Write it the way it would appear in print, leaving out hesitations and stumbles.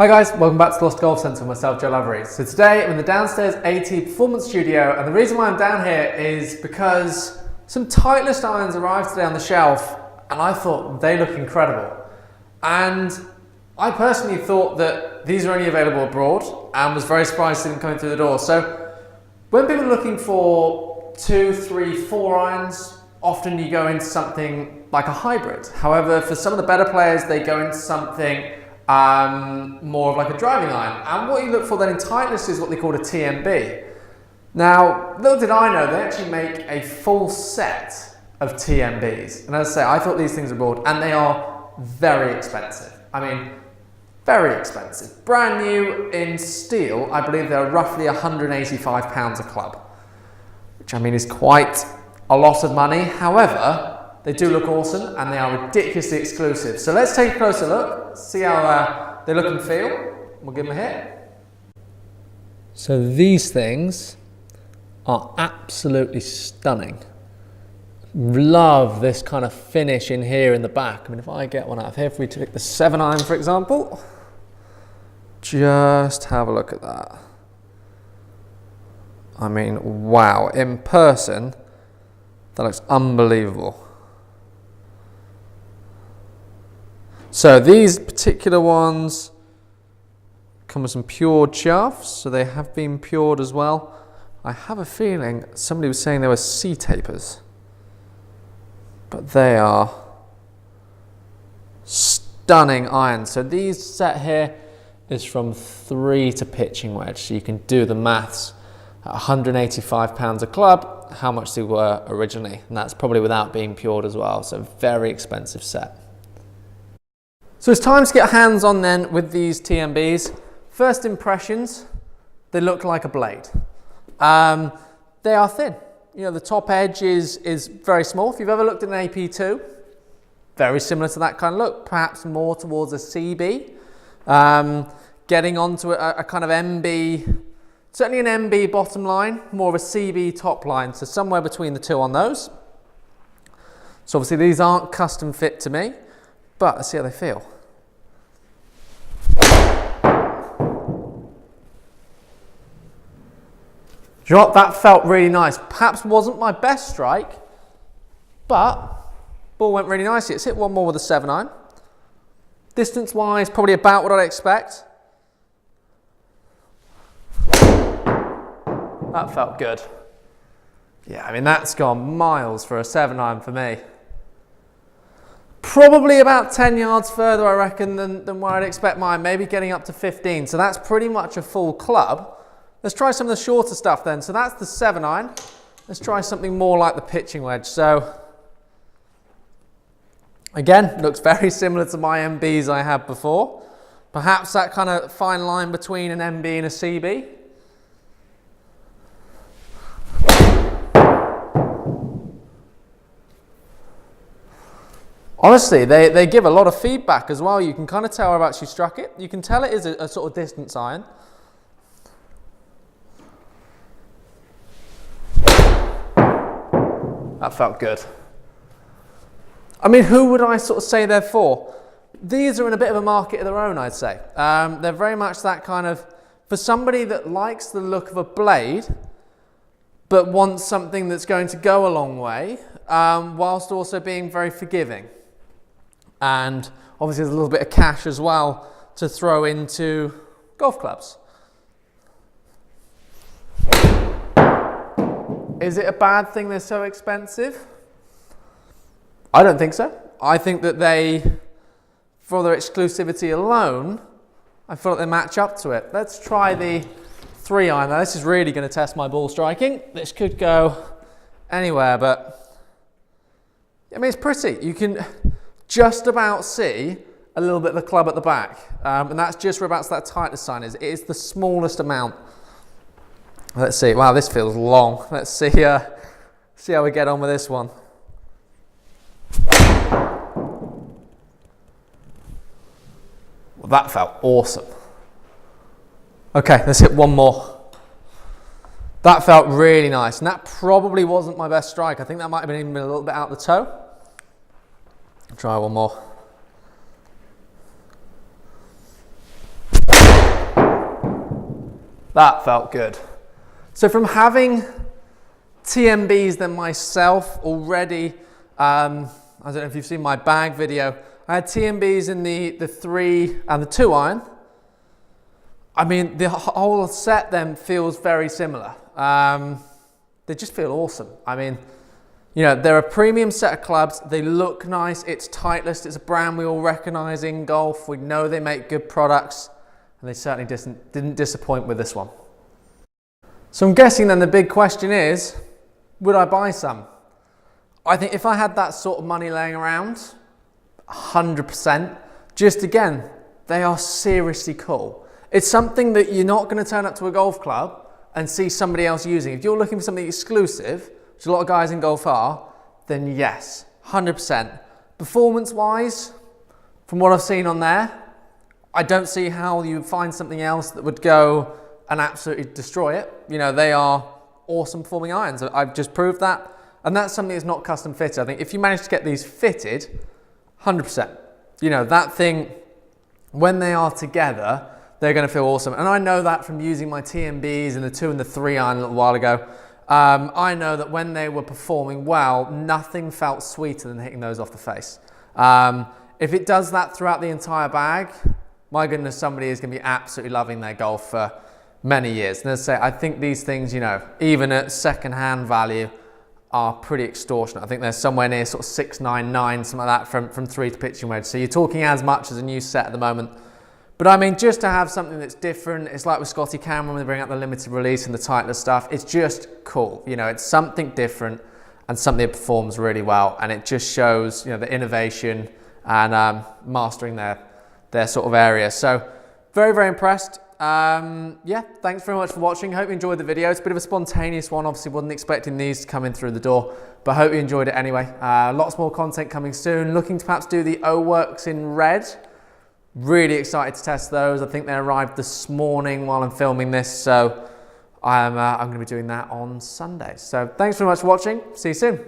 Hi guys, welcome back to the Lost Golf Centre with myself, Joe Lovery. So today I'm in the downstairs AT Performance Studio, and the reason why I'm down here is because some Titleist irons arrived today on the shelf and I thought they look incredible. And I personally thought that these are only available abroad and was very surprised to see them coming through the door. So when people are looking for 2, 3, 4 irons, often you go into something like a hybrid. However, for some of the better players, they go into something more of like a driving iron. And what you look for then in Titleist is what they call a TMB. Now, little did I know, they actually make a full set of TMBs. And as I say, I thought these things were broad, and they are very expensive. I mean, very expensive. Brand new in steel, I believe they're roughly £185 a club, which I mean is quite a lot of money. However, they do look awesome and they are ridiculously exclusive. So let's take a closer look, see how they look and feel. We'll give them a hit. So these things are absolutely stunning. Love this kind of finish in here in the back. I mean, if I get one out of here, if we take the 7-iron for example, just have a look at that. I mean, wow, in person, that looks unbelievable. So these particular ones come with some pured shafts, so they have been pured as well. I have a feeling somebody was saying they were C-tapers, but they are stunning irons. So these set here is from 3 to pitching wedge, so you can do the maths. At £185 a club, how much they were originally, and that's probably without being pured as well, so very expensive set. So it's time to get hands on then with these TMBs. First impressions, they look like a blade. They are thin. You know, the top edge is very small. If you've ever looked at an AP2, very similar to that kind of look, perhaps more towards a CB. Getting onto a kind of MB, certainly an MB bottom line, more of a CB top line, so somewhere between the two on those. So obviously these aren't custom fit to me, but let's see how they feel. Do you know what? That felt really nice. Perhaps wasn't my best strike, but ball went really nicely. It's hit one more with a 7-iron. Distance-wise, probably about what I'd expect. That felt good. Yeah, I mean, that's gone miles for a 7-iron for me. Probably about 10 yards further, I reckon, than where I'd expect mine, maybe getting up to 15. So that's pretty much a full club. Let's try some of the shorter stuff then. So that's the 7-iron. Let's try something more like the pitching wedge. So again, looks very similar to my MBs I had before. Perhaps that kind of fine line between an MB and a CB. Honestly, they give a lot of feedback as well. You can kind of tell I've actually struck it. You can tell it is a sort of distance iron. That felt good. I mean, who would I sort of say they're for? These are in a bit of a market of their own, I'd say. They're very much that kind of, for somebody that likes the look of a blade, but wants something that's going to go a long way, whilst also being very forgiving. And obviously there's a little bit of cash as well to throw into golf clubs. Is it a bad thing they're so expensive? I don't think so. I think that they, for their exclusivity alone, I feel like they match up to it. Let's try the 3-iron. Now this is really going to test my ball striking. This could go anywhere, but I mean, it's pretty. You can just about see a little bit of the club at the back, and that's just whereabouts that Titleist sign is. It is the smallest amount. Let's see. Wow, this feels long. Let's see See how we get on with this one. Well, that felt awesome. Okay, let's hit one more. That felt really nice, and that probably wasn't my best strike. I think that might have been even a little bit out the toe. Try one more. That felt good. So from having TMBs than myself already, I don't know if you've seen my bag video, I had TMBs in the 3 and the 2 iron. I mean, the whole set then feels very similar. They just feel awesome. I mean, you know, they're a premium set of clubs. They look nice. It's Titleist. It's a brand we all recognize in golf. We know they make good products, and they certainly didn't disappoint with this one. So I'm guessing then the big question is, would I buy some? I think if I had that sort of money laying around, 100%. Just again, they are seriously cool. It's something that you're not going to turn up to a golf club and see somebody else using. If you're looking for something exclusive, which a lot of guys in golf are, then yes, 100%. Performance-wise, from what I've seen on there, I don't see how you find something else that would go and absolutely destroy it. You know, they are awesome performing irons. I've just proved that. And that's something that's not custom fitted. I think if you manage to get these fitted, 100%. You know, that thing, when they are together, they're going to feel awesome. And I know that from using my TMBs in the 2 and the 3 iron a little while ago. I know that when they were performing well, nothing felt sweeter than hitting those off the face. If it does that throughout the entire bag, my goodness, somebody is going to be absolutely loving their golf for many years. And as I say, I think these things, you know, even at second-hand value, are pretty extortionate. I think they're somewhere near sort of 699, something like that, from 3 to pitching wedge. So you're talking as much as a new set at the moment. But I mean, just to have something that's different, it's like with Scotty Cameron when they bring out the limited release and the Titleist stuff, it's just cool. You know, it's something different and something that performs really well. And it just shows, you know, the innovation and mastering their sort of area. So very, very impressed. Yeah, thanks very much for watching. Hope you enjoyed the video. It's a bit of a spontaneous one. Obviously wasn't expecting these to come in through the door, but hope you enjoyed it anyway. Lots more content coming soon. Looking to perhaps do the O-Works in red. Really excited to test those. I think they arrived this morning while I'm filming this, so I'm going to be doing that on Sunday. So thanks very much for watching. See you soon.